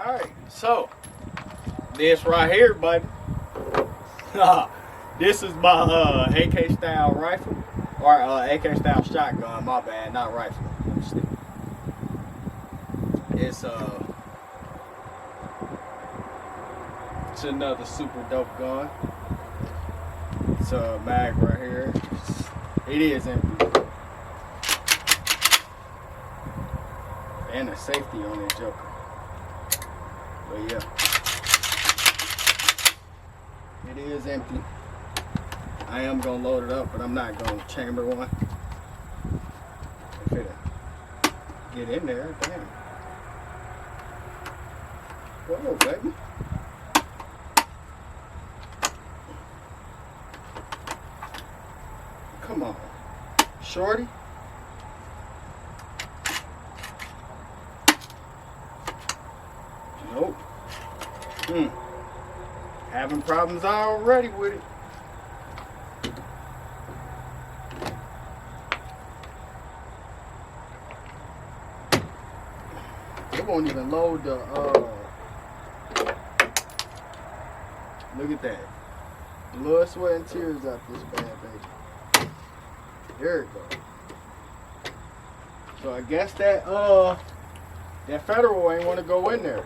Alright, so this right here, buddy. This is my AK style rifle. Or AK style shotgun, my bad, not rifle. It's another super dope gun. It's a mag right here. It is empty. And a safety on that joker. But yeah. It is empty. I am gonna load it up, but I'm not gonna chamber one. If it'll get in there, damn. Whoa, baby. Come on, shorty. Nope. Having problems already with it. It won't even load the look at that. Blood, sweat, and tears out this bad baby. There it goes. So I guess that federal ain't want to go in there.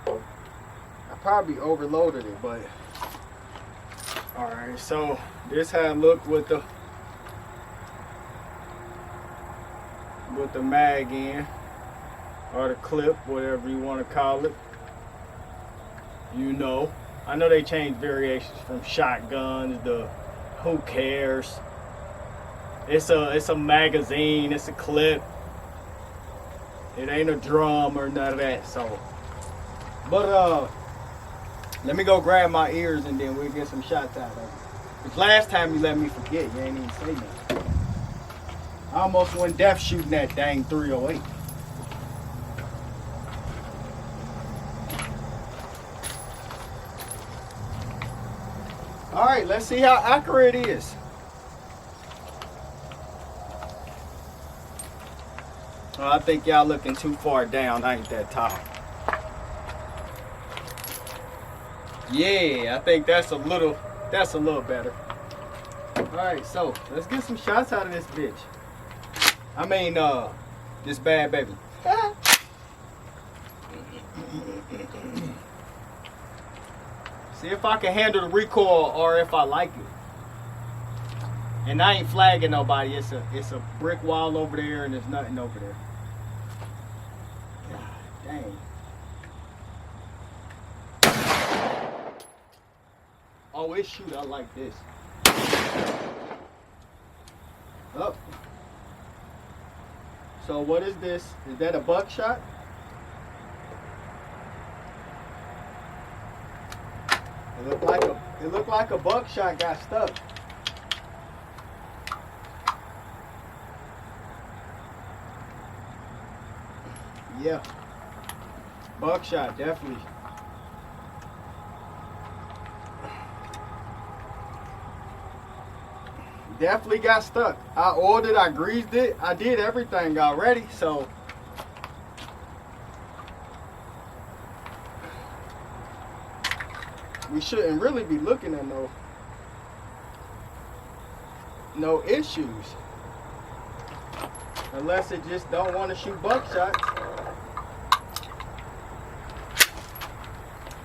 I probably overloaded it, but alright, so this how it looked with the mag in, or the clip, whatever you want to call it. You know, I know they changed variations from shotguns to who cares. It's a magazine, it's a clip. It ain't a drum or none of that. So, but let me go grab my ears and then we'll get some shots out of it. Because last time you let me forget, you ain't even say nothing. I almost went deaf shooting that dang 308. All right, let's see how accurate it is. Oh, I think y'all looking too far down. I ain't that tall. Yeah, I think that's a little better. All right, so let's get some shots out of this bitch. I mean, this bad baby. See if I can handle the recoil or if I like it. And I ain't flagging nobody. It's a brick wall over there and there's nothing over there. God dang. Oh, it shoot out like this. Up. So what is this? Is that a buckshot? It looked like a buckshot got stuck. Yeah. Buckshot, definitely. Definitely got stuck. I oiled it, I greased it, I did everything already, so we shouldn't really be looking at no issues. Unless it just don't want to shoot buckshots.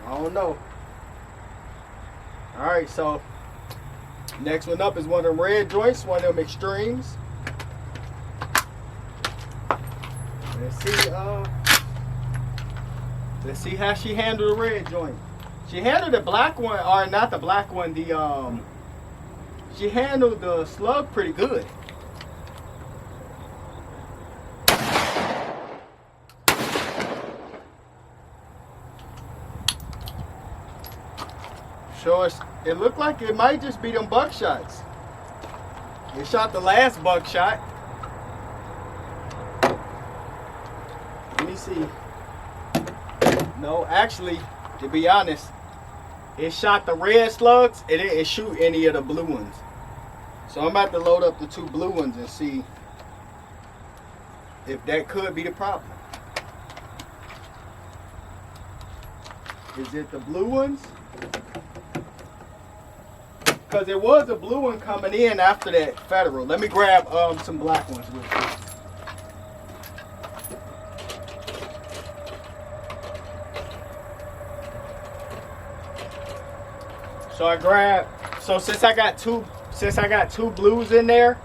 I don't know. Alright, so next one up is one of them red joints, one of them extremes. Let's see how she handled the red joint. She handled the black one, or not the black one, she handled the slug pretty good. So it looked like it might just be them buckshots. It shot the last buckshot. Let me see. No, actually, to be honest, it shot the red slugs. It didn't shoot any of the blue ones. So I'm about to load up the two blue ones and see if that could be the problem. Is it the blue ones? Because there was a blue one coming in after that Federal. Let me grab some black ones real quick. So I grabbed, so since I got two blues in there,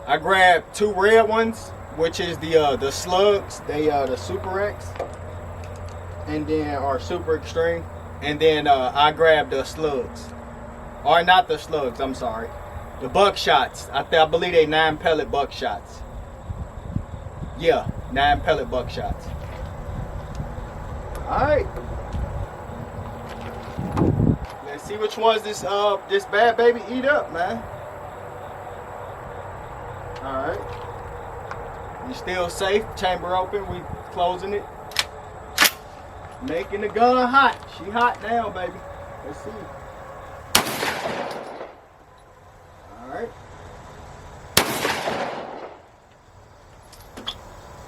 I grabbed 2 red ones, which is the slugs, the Super X, and then or Super Extreme, and then I grabbed the slugs, or not the slugs, I'm sorry, the buckshots. I believe they 9 pellet buckshots. Yeah, 9 pellet buckshots. All right. Let's see which ones this bad baby eat up, man. All right. You still safe? Chamber open. We closing it. Making the gun hot. She hot now, baby. Let's see. All right.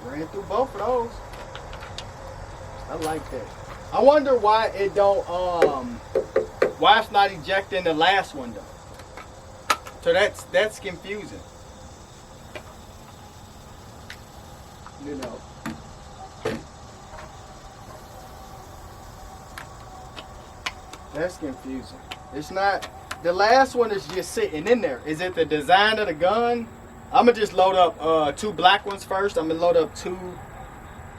Ran through both of those. I like that. I wonder why it don't why it's not ejecting the last one though. So that's confusing. You know. That's confusing. It's not, the last one is just sitting in there. Is it the design of the gun? I'm gonna just load up 2 black ones first. I'm gonna load up 2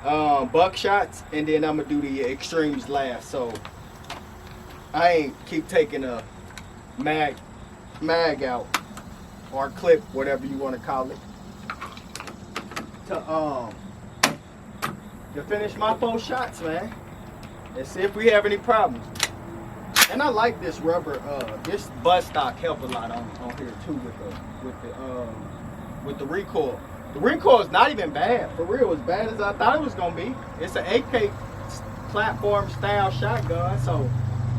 buckshots, and then I'm gonna do the extremes last. So I ain't keep taking a mag out or clip, whatever you want to call it, to finish my 4 shots, man. Let's see if we have any problems. And I like this rubber. This butt stock help a lot on here too with the recoil. The recoil is not even bad, for real, as bad as I thought it was gonna be. It's an AK platform style shotgun, so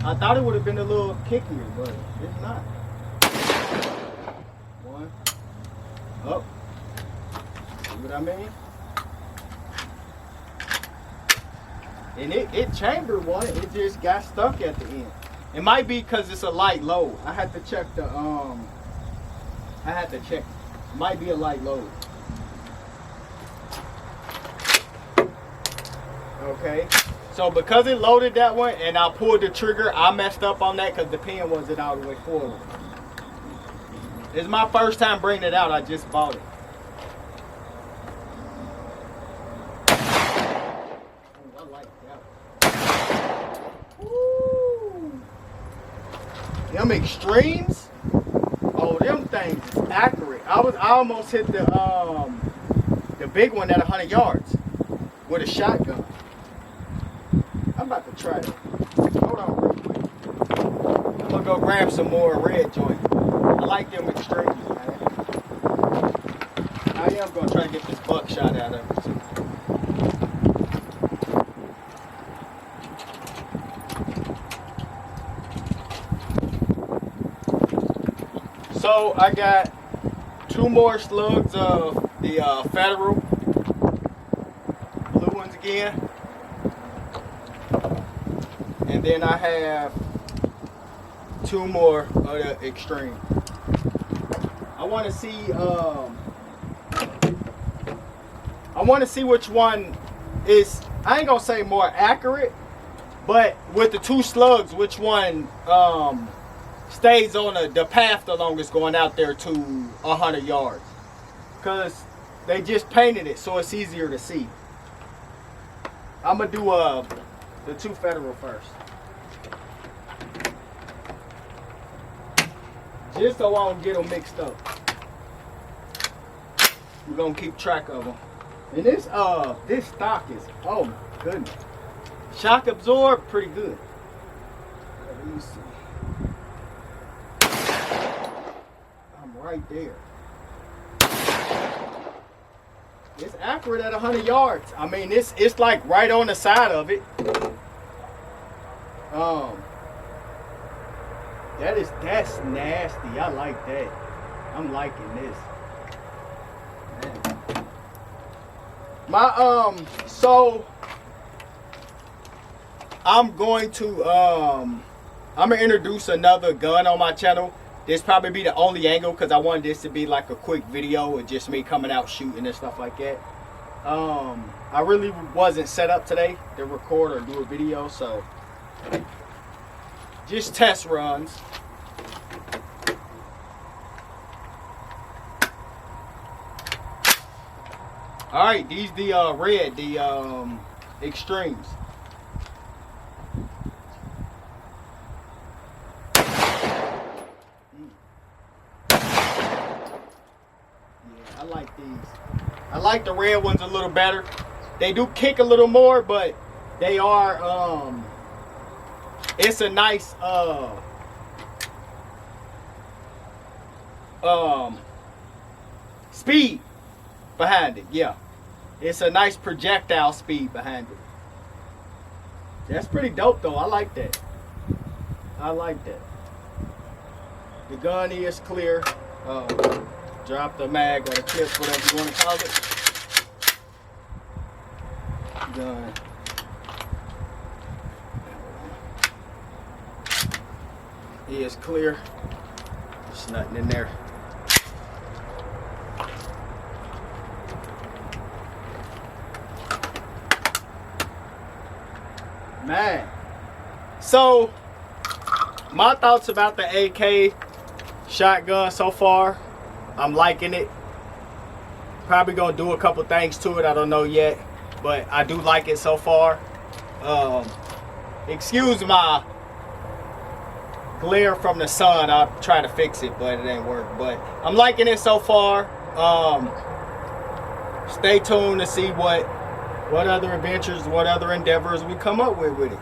I thought it would have been a little kickier, but it's not. 1. Up. See what I mean? And it chambered one, it just got stuck at the end. It might be because it's a light load. I had to check the it might be a light load. Okay, so because it loaded that one and I pulled the trigger, I messed up on that because the pin wasn't all the way forward. It's my first time bringing it out. I just bought it. Oh, I like that. Woo. Them extremes, oh, them things is accurate. I almost hit the big one at 100 yards with a shotgun. I'm about to try it. Hold on real quick. I'm gonna go grab some more red joint. I like them extremes, man. I am gonna try to get this buckshot out of it. So I got 2 more slugs of the Federal blue ones again. And then I have 2 more of the extreme. I want to see which one is, I ain't gonna say more accurate, but with the 2 slugs, which one stays on the path the longest going out there to 100 yards. Because they just painted it so it's easier to see. I'm gonna do the 2 Federal first. Just so I don't get them mixed up. We're gonna keep track of them. And this stock is, oh my goodness. Shock absorb, pretty good. Let me see. I'm right there. It's accurate at 100 yards. I mean, it's like right on the side of it. That's nasty. I like that. I'm liking this. Man. My so I'm gonna introduce another gun on my channel. This probably be the only angle because I wanted this to be like a quick video with just me coming out shooting and stuff like that. I really wasn't set up today to record or do a video, so just test runs. All right, these the red, the extremes. I like these. I like the red ones a little better. They do kick a little more, but they are it's a nice speed behind it. Yeah, it's a nice projectile speed behind it. That's pretty dope though. I like that. I like that. The gun is clear. Drop the mag or the clips, whatever you want to call it. Gun. Is clear. There's nothing in there. Man. So, my thoughts about the AK shotgun so far. I'm liking it. Probably gonna do a couple things to it. I don't know yet, but I do like it so far. Excuse my glare from the sun. I'll try to fix it, but it ain't work. But I'm liking it so far. Stay tuned to see what other adventures, what other endeavors we come up with it.